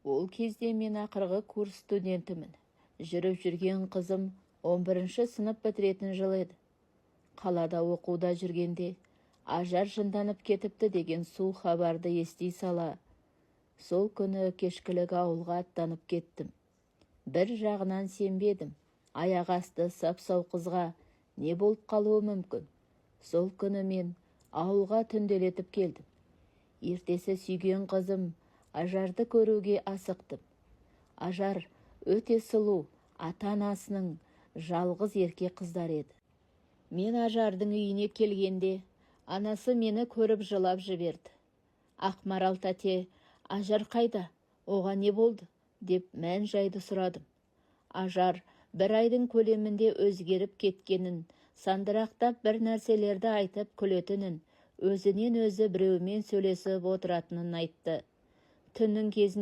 Ол кезде мен ақырғы курс студентімін. Жүріп жүрген қызым 11-ші сынып бітіретін жыл еді. Қалада оқуда жүргенде ажар жынданып кетіпті деген суық хабарды ести сала, сол күні кешкілік ауылға аттанып кеттім. Бір жағынан сенбедім. Аяқ асты сап-сау қызға не болып қалуы мүмкін? Сол күні мен ауылға түнделетіп келдім. Ертесі сүйген қызым Ажарды көруге асықтым. Ажар өте сұлу, ата-анасының жалғыз ерке қыздар еді. Мен Ажардың үйіне келгенде, анасы мені көріп жылап жіберді. Ақмарал тәте, Ажар қайда? Оған не болды? Деп мән-жайды сұрадым. Ажар бір айдың көлемінде өзгеріп кеткенін, сандырақтап бір нәрселерді айтып күлетінін, өзінен өзі біреумен сөйлесіп отыратынын айтты. Түннің кезінде